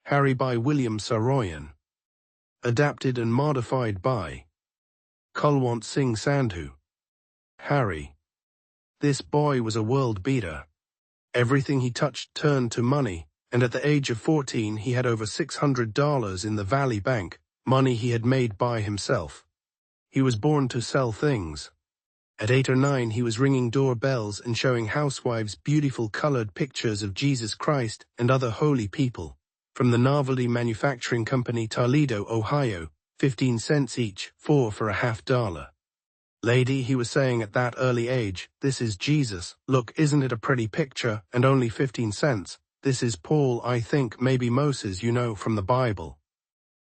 Harry by William Saroyan. Adapted and modified by Kulwant Singh Sandhu. Harry. This boy was a world beater. Everything he touched turned to money, and at the age of 14 he had over $600 in the Valley Bank, money he had made by himself. He was born to sell things. At 8 or 9 he was ringing doorbells and showing housewives beautiful colored pictures of Jesus Christ and other holy people. From the novelty manufacturing company Toledo, Ohio, 15 cents each, 4 for a $50. Lady, he was saying at that early age, this is Jesus, look, isn't it a pretty picture, and only 15 cents. This is Paul, I think, maybe Moses, you know, from the Bible.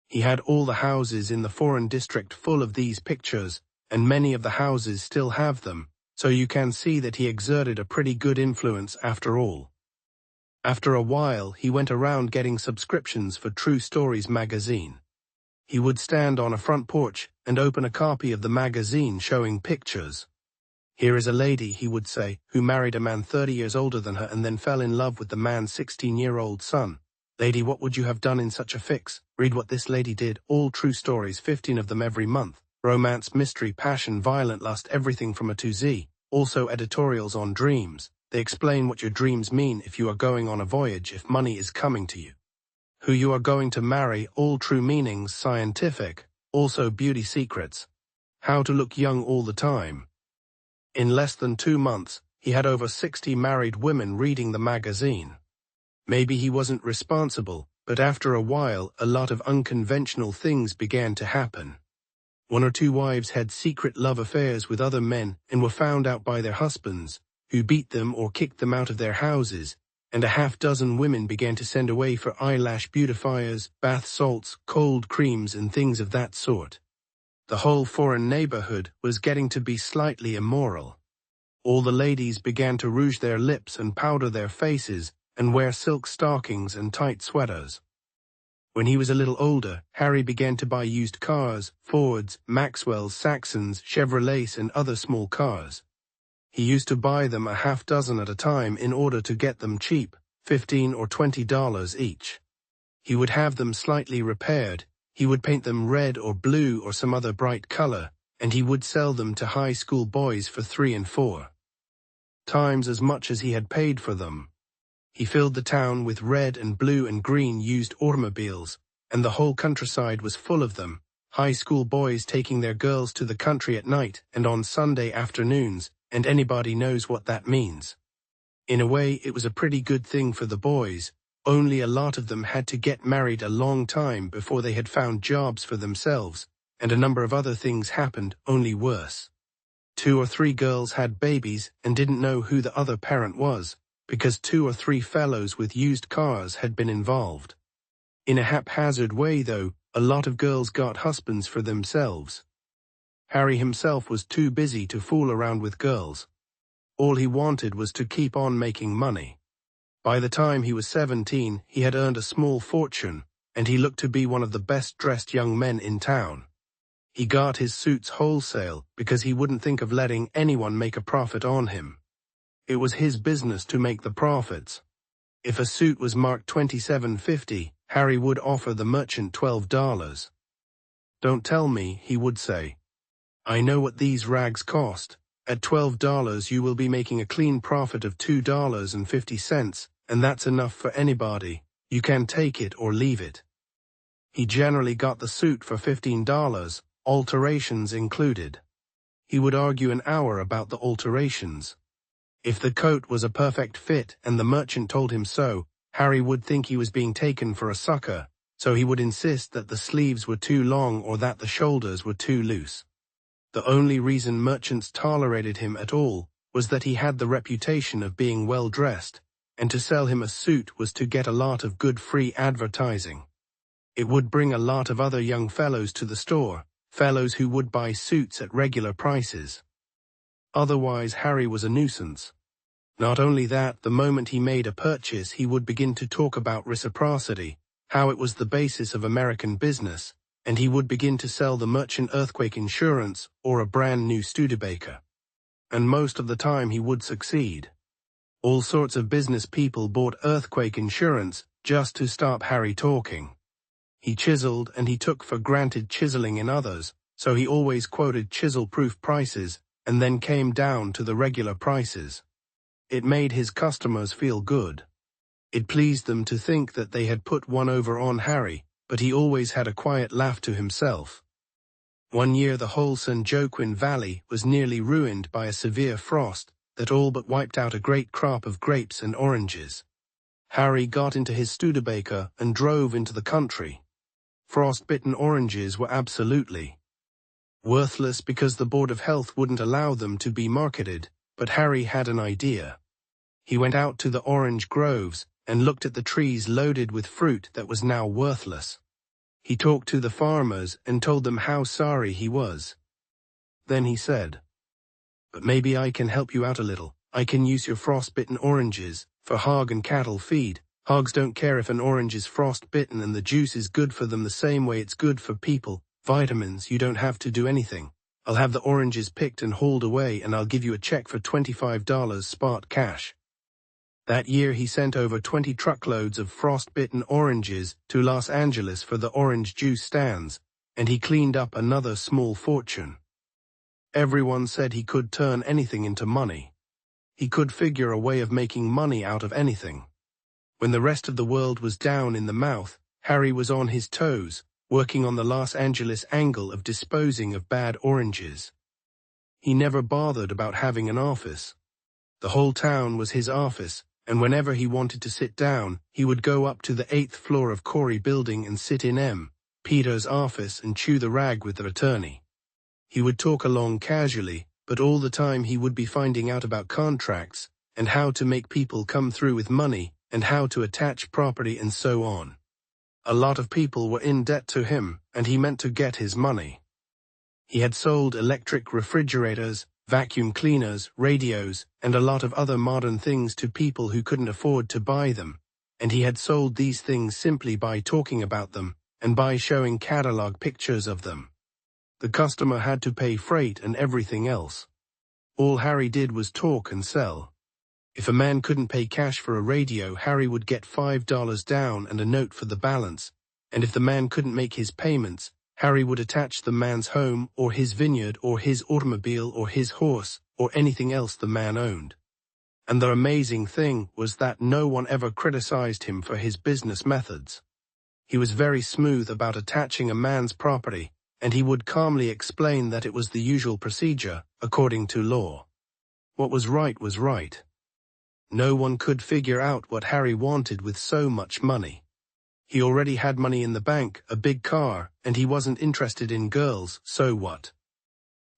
He had all the houses in the foreign district full of these pictures, and many of the houses still have them, so you can see that he exerted a pretty good influence after all. After a while, he went around getting subscriptions for True Stories magazine. He would stand on a front porch and open a copy of the magazine showing pictures. Here is a lady, he would say, who married a man 30 years older than her and then fell in love with the man's 16-year-old son. Lady, what would you have done in such a fix? Read what this lady did. All true stories, 15 of them every month. Romance, mystery, passion, violent lust, everything from A to Z. Also editorials on dreams. They explain what your dreams mean, if you are going on a voyage, if money is coming to you, who you are going to marry, all true meanings, scientific, also beauty secrets, how to look young all the time. In less than 2 months, he had over 60 married women reading the magazine. Maybe he wasn't responsible, but after a while, a lot of unconventional things began to happen. 1 or 2 wives had secret love affairs with other men and were found out by their husbands, who beat them or kicked them out of their houses, and a half-dozen women began to send away for eyelash beautifiers, bath salts, cold creams, and things of that sort. The whole foreign neighborhood was getting to be slightly immoral. All the ladies began to rouge their lips and powder their faces and wear silk stockings and tight sweaters. When he was a little older, Harry began to buy used cars, Fords, Maxwells, Saxons, Chevrolets, and other small cars. He used to buy them a half-dozen at a time in order to get them cheap, $15 or $20 each. He would have them slightly repaired, he would paint them red or blue or some other bright color, and he would sell them to high school boys for 3 and 4 times as much as he had paid for them. He filled the town with red and blue and green used automobiles, and the whole countryside was full of them, high school boys taking their girls to the country at night and on Sunday afternoons, and anybody knows what that means. In a way, it was a pretty good thing for the boys, only a lot of them had to get married a long time before they had found jobs for themselves, and a number of other things happened, only worse. 2 or 3 girls had babies and didn't know who the other parent was, because 2 or 3 fellows with used cars had been involved. In a haphazard way, though, a lot of girls got husbands for themselves. Harry himself was too busy to fool around with girls. All he wanted was to keep on making money. By the time he was 17, he had earned a small fortune, and he looked to be one of the best-dressed young men in town. He got his suits wholesale because he wouldn't think of letting anyone make a profit on him. It was his business to make the profits. If a suit was marked $27.50, Harry would offer the merchant $12. Don't tell me, he would say. I know what these rags cost. At $12 you will be making a clean profit of $2.50, and that's enough for anybody. You can take it or leave it. He generally got the suit for $15, alterations included. He would argue an hour about the alterations. If the coat was a perfect fit and the merchant told him so, Harry would think he was being taken for a sucker, so he would insist that the sleeves were too long or that the shoulders were too loose. The only reason merchants tolerated him at all was that he had the reputation of being well-dressed, and to sell him a suit was to get a lot of good free advertising. It would bring a lot of other young fellows to the store, fellows who would buy suits at regular prices. Otherwise, Harry was a nuisance. Not only that, the moment he made a purchase, he would begin to talk about reciprocity, how it was the basis of American business, and he would begin to sell the merchant earthquake insurance or a brand new Studebaker. And most of the time he would succeed. All sorts of business people bought earthquake insurance just to stop Harry talking. He chiseled and he took for granted chiseling in others, so he always quoted chisel-proof prices and then came down to the regular prices. It made his customers feel good. It pleased them to think that they had put one over on Harry, but he always had a quiet laugh to himself. One year the whole San Joaquin Valley was nearly ruined by a severe frost that all but wiped out a great crop of grapes and oranges. Harry got into his Studebaker and drove into the country. Frost-bitten oranges were absolutely worthless because the Board of Health wouldn't allow them to be marketed, but Harry had an idea. He went out to the orange groves and looked at the trees loaded with fruit that was now worthless. He talked to the farmers and told them how sorry he was. Then he said, "But maybe I can help you out a little. I can use your frost-bitten oranges for hog and cattle feed. Hogs don't care if an orange is frost-bitten and the juice is good for them the same way it's good for people. Vitamins, you don't have to do anything. I'll have the oranges picked and hauled away and I'll give you a check for $25 spot cash." That year he sent over 20 truckloads of frost-bitten oranges to Los Angeles for the orange juice stands, and he cleaned up another small fortune. Everyone said he could turn anything into money. He could figure a way of making money out of anything. When the rest of the world was down in the mouth, Harry was on his toes, working on the Los Angeles angle of disposing of bad oranges. He never bothered about having an office. The whole town was his office, and whenever he wanted to sit down, he would go up to the 8th floor of Corey Building and sit in Peter's office and chew the rag with the attorney. He would talk along casually, but all the time he would be finding out about contracts, and how to make people come through with money, and how to attach property and so on. A lot of people were in debt to him, and he meant to get his money. He had sold electric refrigerators, vacuum cleaners, radios, and a lot of other modern things to people who couldn't afford to buy them, and he had sold these things simply by talking about them, and by showing catalog pictures of them. The customer had to pay freight and everything else. All Harry did was talk and sell. If a man couldn't pay cash for a radio, Harry would get $5 down and a note for the balance, and if the man couldn't make his payments, Harry would attach the man's home, or his vineyard, or his automobile, or his horse, or anything else the man owned. And the amazing thing was that no one ever criticized him for his business methods. He was very smooth about attaching a man's property, and he would calmly explain that it was the usual procedure, according to law. What was right. No one could figure out what Harry wanted with so much money. He already had money in the bank, a big car, and he wasn't interested in girls, so what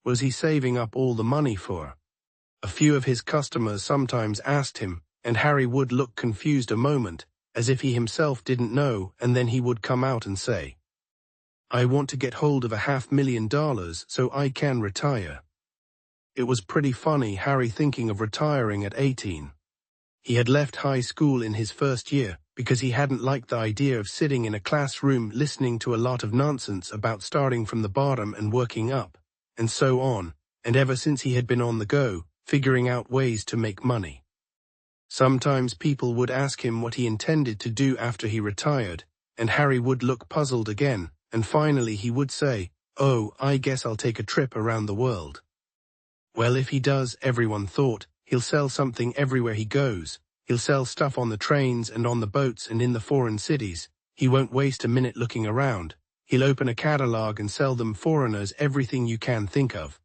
was he saving up all the money for? A few of his customers sometimes asked him, and Harry would look confused a moment, as if he himself didn't know, and then he would come out and say, "I want to get hold of $500,000 so I can retire." It was pretty funny Harry thinking of retiring at 18. He had left high school in his first year, because he hadn't liked the idea of sitting in a classroom listening to a lot of nonsense about starting from the bottom and working up, and so on, and ever since he had been on the go, figuring out ways to make money. Sometimes people would ask him what he intended to do after he retired, and Harry would look puzzled again, and finally he would say, "Oh, I guess I'll take a trip around the world." Well, if he does, everyone thought, he'll sell something everywhere he goes. He'll sell stuff on the trains and on the boats and in the foreign cities. He won't waste a minute looking around. He'll open a catalog and sell them foreigners everything you can think of.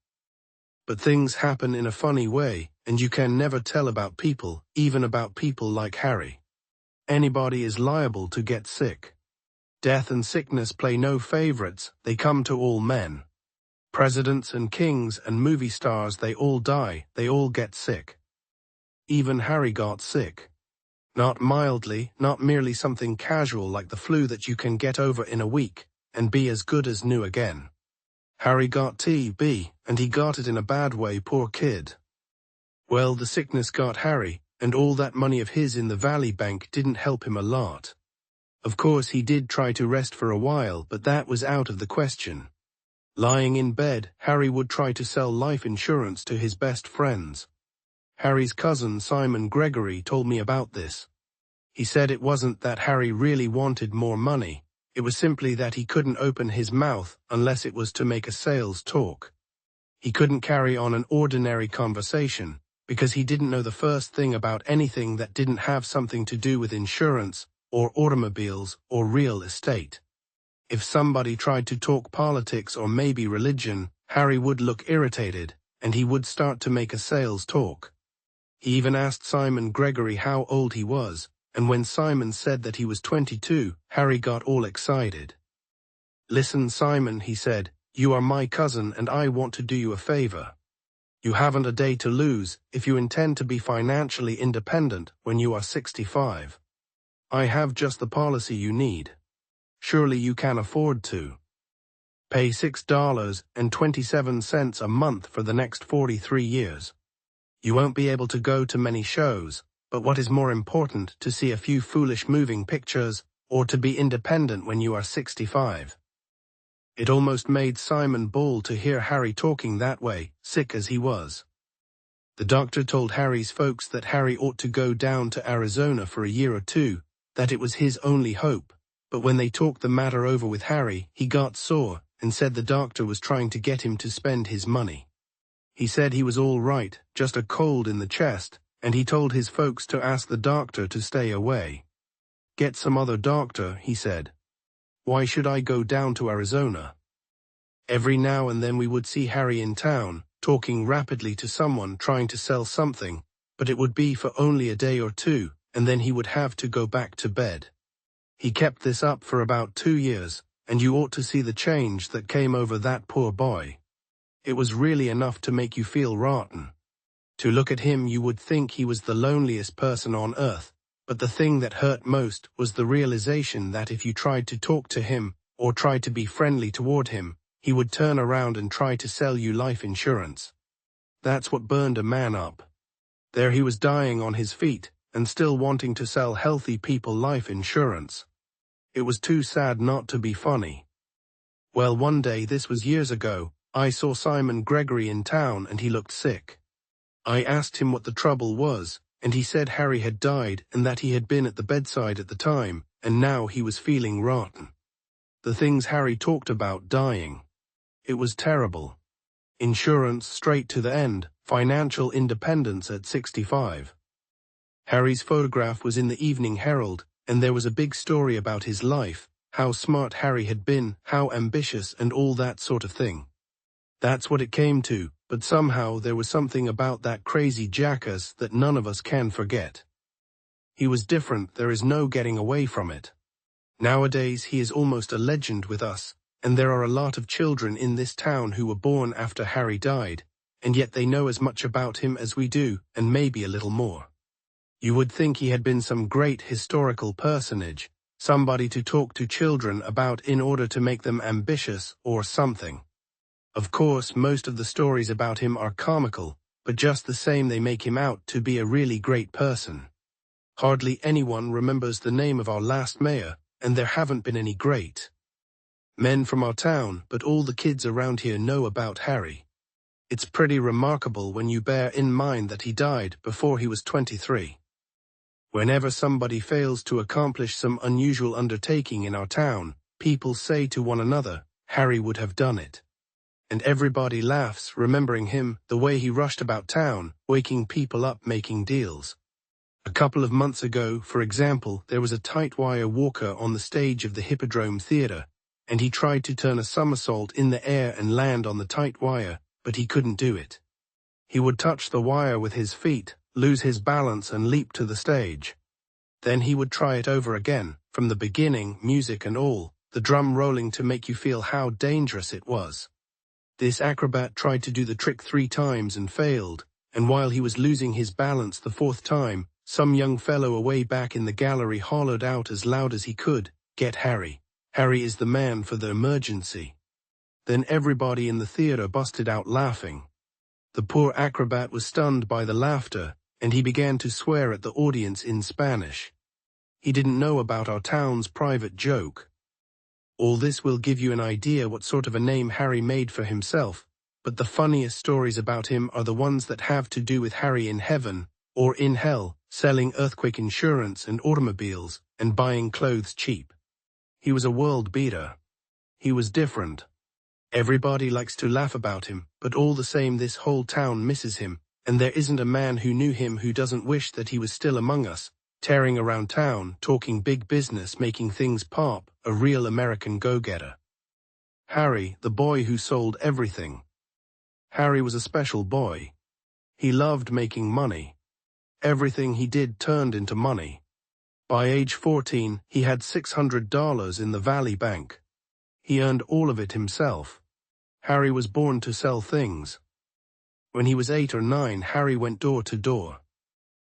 But things happen in a funny way, and you can never tell about people, even about people like Harry. Anybody is liable to get sick. Death and sickness play no favorites, they come to all men. Presidents and kings and movie stars, they all die, they all get sick. Even Harry got sick. Not mildly, not merely something casual like the flu that you can get over in a week, and be as good as new again. Harry got TB, and he got it in a bad way, poor kid. Well, the sickness got Harry, and all that money of his in the Valley Bank didn't help him a lot. Of course he did try to rest for a while, but that was out of the question. Lying in bed, Harry would try to sell life insurance to his best friends. Harry's cousin Simon Gregory told me about this. He said it wasn't that Harry really wanted more money, it was simply that he couldn't open his mouth unless it was to make a sales talk. He couldn't carry on an ordinary conversation, because he didn't know the first thing about anything that didn't have something to do with insurance, or automobiles, or real estate. If somebody tried to talk politics or maybe religion, Harry would look irritated, and he would start to make a sales talk. He even asked Simon Gregory how old he was, and when Simon said that he was 22, Harry got all excited. "Listen, Simon," he said, "you are my cousin and I want to do you a favor. You haven't a day to lose if you intend to be financially independent when you are 65. I have just the policy you need. Surely you can afford to. Pay $6.27 a month for the next 43 years. You won't be able to go to many shows, but what is more important, to see a few foolish moving pictures, or to be independent when you are 65. It almost made Simon bawl to hear Harry talking that way, sick as he was. The doctor told Harry's folks that Harry ought to go down to Arizona for a year or two, that it was his only hope, but when they talked the matter over with Harry, he got sore and said the doctor was trying to get him to spend his money. He said he was all right, just a cold in the chest, and he told his folks to ask the doctor to stay away. "Get some other doctor," he said. "Why should I go down to Arizona?" Every now and then we would see Harry in town, talking rapidly to someone trying to sell something, but it would be for only a day or two, and then he would have to go back to bed. He kept this up for about 2 years, and you ought to see the change that came over that poor boy. It was really enough to make you feel rotten. To look at him you would think he was the loneliest person on earth, but the thing that hurt most was the realization that if you tried to talk to him, or tried to be friendly toward him, he would turn around and try to sell you life insurance. That's what burned a man up. There he was dying on his feet, and still wanting to sell healthy people life insurance. It was too sad not to be funny. Well, one day, this was years ago, I saw Simon Gregory in town and he looked sick. I asked him what the trouble was, and he said Harry had died and that he had been at the bedside at the time, and now he was feeling rotten. The things Harry talked about dying. It was terrible. Insurance straight to the end, financial independence at 65. Harry's photograph was in the Evening Herald, and there was a big story about his life, how smart Harry had been, how ambitious and all that sort of thing. That's what it came to, but somehow there was something about that crazy jackass that none of us can forget. He was different, there is no getting away from it. Nowadays he is almost a legend with us, and there are a lot of children in this town who were born after Harry died, and yet they know as much about him as we do, and maybe a little more. You would think he had been some great historical personage, somebody to talk to children about in order to make them ambitious or something. Of course, most of the stories about him are comical, but just the same they make him out to be a really great person. Hardly anyone remembers the name of our last mayor, and there haven't been any great men from our town, but all the kids around here know about Harry. It's pretty remarkable when you bear in mind that he died before he was 23. Whenever somebody fails to accomplish some unusual undertaking in our town, people say to one another, Harry would have done it. And everybody laughs, remembering him, the way he rushed about town, waking people up, making deals. A couple of months ago, for example, there was a tight-wire walker on the stage of the Hippodrome Theatre, and he tried to turn a somersault in the air and land on the tight wire, but he couldn't do it. He would touch the wire with his feet, lose his balance and leap to the stage. Then he would try it over again, from the beginning, music and all, the drum rolling to make you feel how dangerous it was. This acrobat tried to do the trick 3 times and failed, and while he was losing his balance the 4th time, some young fellow away back in the gallery hollered out as loud as he could, "Get Harry. Harry is the man for the emergency." Then everybody in the theater busted out laughing. The poor acrobat was stunned by the laughter, and he began to swear at the audience in Spanish. He didn't know about our town's private joke. All this will give you an idea what sort of a name Harry made for himself, but the funniest stories about him are the ones that have to do with Harry in heaven, or in hell, selling earthquake insurance and automobiles, and buying clothes cheap. He was a world beater. He was different. Everybody likes to laugh about him, but all the same this whole town misses him, and there isn't a man who knew him who doesn't wish that he was still among us, tearing around town, talking big business, making things pop, a real American go-getter. Harry, the boy who sold everything. Harry was a special boy. He loved making money. Everything he did turned into money. By age 14, he had $600 in the Valley Bank. He earned all of it himself. Harry was born to sell things. When he was 8 or 9, Harry went door to door.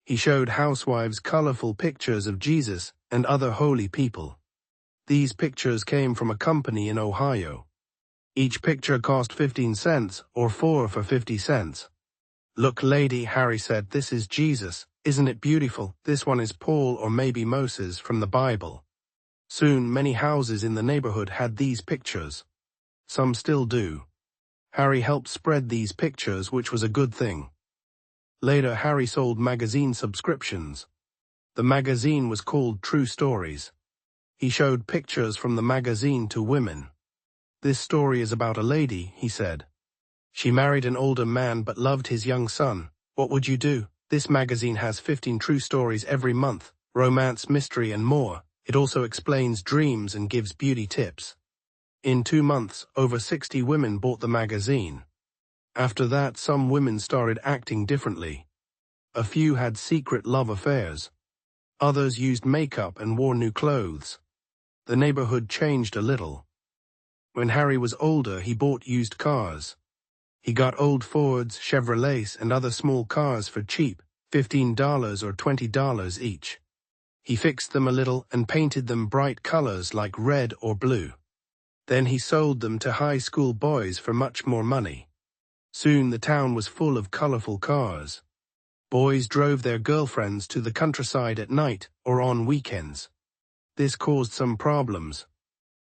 He showed housewives colorful pictures of Jesus and other holy people. These pictures came from a company in Ohio. Each picture cost 15 cents, or 4 for 50 cents. "Look, lady," Harry said, "this is Jesus. Isn't it beautiful? This one is Paul or maybe Moses from the Bible." Soon, many houses in the neighborhood had these pictures. Some still do. Harry helped spread these pictures, which was a good thing. Later, Harry sold magazine subscriptions. The magazine was called True Stories. He showed pictures from the magazine to women. "This story is about a lady," he said. "She married an older man but loved his young son. What would you do? This magazine has 15 true stories every month, romance, mystery, and more. It also explains dreams and gives beauty tips." In 2 months, over 60 women bought the magazine. After that, some women started acting differently. A few had secret love affairs. Others used makeup and wore new clothes. The neighborhood changed a little. When Harry was older, he bought used cars. He got old Fords, Chevrolets, and other small cars for cheap, $15 or $20 each. He fixed them a little and painted them bright colors like red or blue. Then he sold them to high school boys for much more money. Soon the town was full of colorful cars. Boys drove their girlfriends to the countryside at night or on weekends. This caused some problems.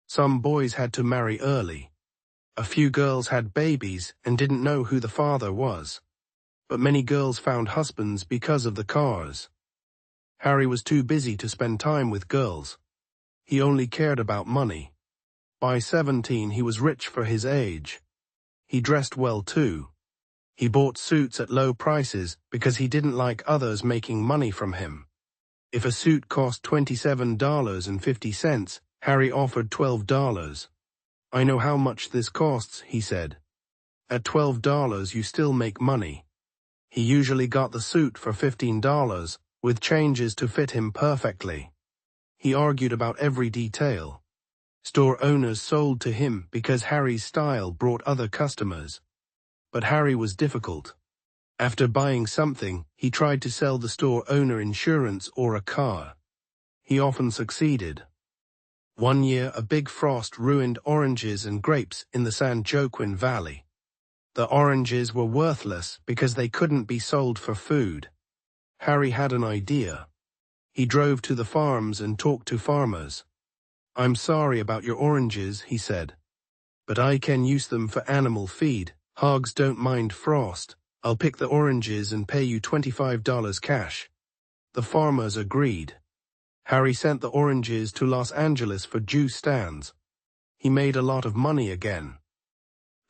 Some boys had to marry early. A few girls had babies and didn't know who the father was. But many girls found husbands because of the cars. Harry was too busy to spend time with girls. He only cared about money. By 17, he was rich for his age. He dressed well too. He bought suits at low prices because he didn't like others making money from him. If a suit cost $27.50, Harry offered $12. "I know how much this costs," he said. "At $12 you still make money." He usually got the suit for $15, with changes to fit him perfectly. He argued about every detail. Store owners sold to him because Harry's style brought other customers. But Harry was difficult. After buying something, he tried to sell the store owner insurance or a car. He often succeeded. One year, a big frost ruined oranges and grapes in the San Joaquin Valley. The oranges were worthless because they couldn't be sold for food. Harry had an idea. He drove to the farms and talked to farmers. "I'm sorry about your oranges," he said, "but I can use them for animal feed. Hogs don't mind frost. I'll pick the oranges and pay you $25 cash." The farmers agreed. Harry sent the oranges to Los Angeles for juice stands. He made a lot of money again.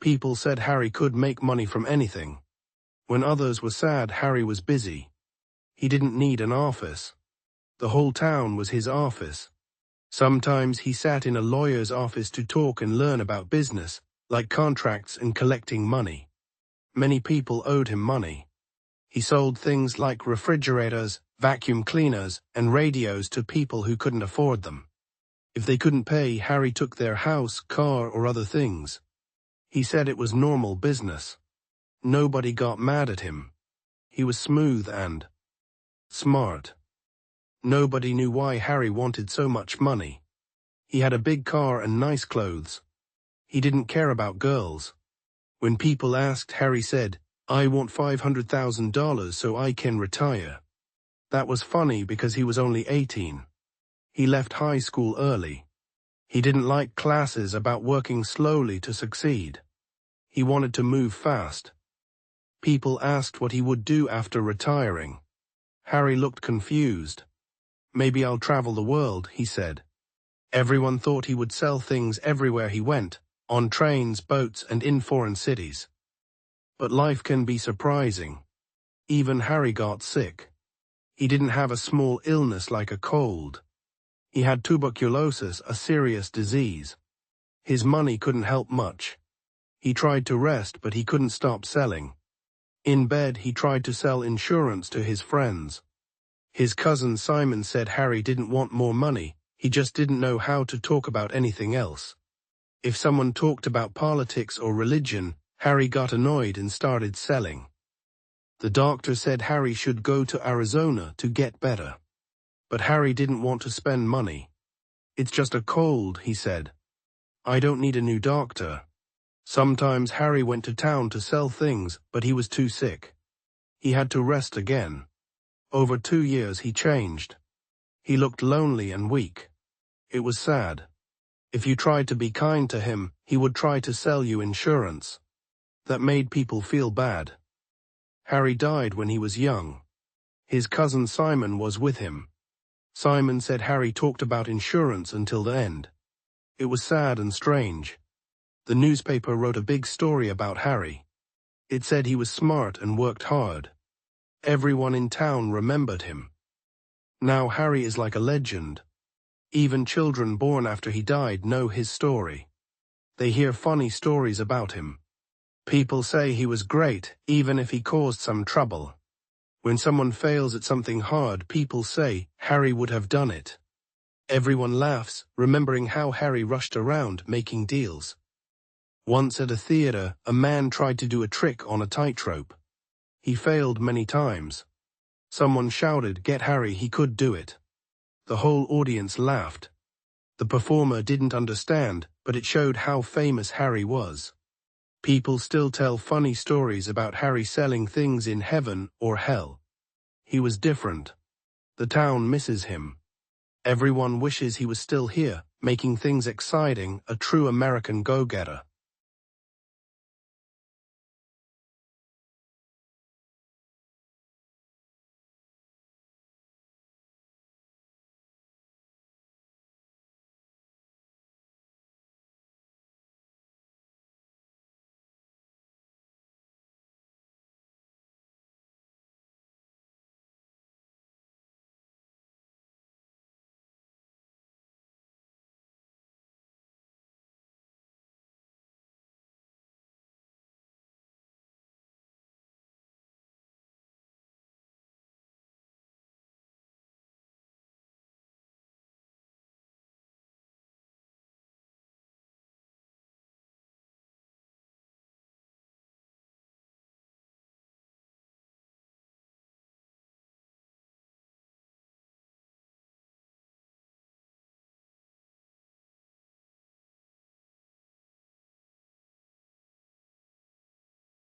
People said Harry could make money from anything. When others were sad, Harry was busy. He didn't need an office. The whole town was his office. Sometimes he sat in a lawyer's office to talk and learn about business, like contracts and collecting money. Many people owed him money. He sold things like refrigerators, vacuum cleaners, and radios to people who couldn't afford them. If they couldn't pay, Harry took their house, car, or other things. He said it was normal business. Nobody got mad at him. He was smooth and smart. Nobody knew why Harry wanted so much money. He had a big car and nice clothes. He didn't care about girls. When people asked, Harry said, "I want $500,000 so I can retire." That was funny because he was only 18. He left high school early. He didn't like classes about working slowly to succeed. He wanted to move fast. People asked what he would do after retiring. Harry looked confused. Maybe I'll travel the world, he said. Everyone thought he would sell things everywhere he went, on trains, boats, and in foreign cities. But life can be surprising. Even Harry got sick. He didn't have a small illness like a cold. He had tuberculosis, a serious disease. His money couldn't help much. He tried to rest, but he couldn't stop selling. In bed, he tried to sell insurance to his friends. His cousin Simon said Harry didn't want more money, he just didn't know how to talk about anything else. If someone talked about politics or religion, Harry got annoyed and started selling. The doctor said Harry should go to Arizona to get better. But Harry didn't want to spend money. It's just a cold, he said. I don't need a new doctor. Sometimes Harry went to town to sell things, but he was too sick. He had to rest again. Over 2 years he changed. He looked lonely and weak. It was sad. If you tried to be kind to him, he would try to sell you insurance. That made people feel bad. Harry died when he was young. His cousin Simon was with him. Simon said Harry talked about insurance until the end. It was sad and strange. The newspaper wrote a big story about Harry. It said he was smart and worked hard. Everyone in town remembered him. Now Harry is like a legend. Even children born after he died know his story. They hear funny stories about him. People say he was great, even if he caused some trouble. When someone fails at something hard, people say Harry would have done it. Everyone laughs, remembering how Harry rushed around making deals. Once at a theater, a man tried to do a trick on a tightrope. He failed many times. Someone shouted, "Get Harry, he could do it." The whole audience laughed. The performer didn't understand, but it showed how famous Harry was. People still tell funny stories about Harry selling things in heaven or hell. He was different. The town misses him. Everyone wishes he was still here, making things exciting, a true American go-getter.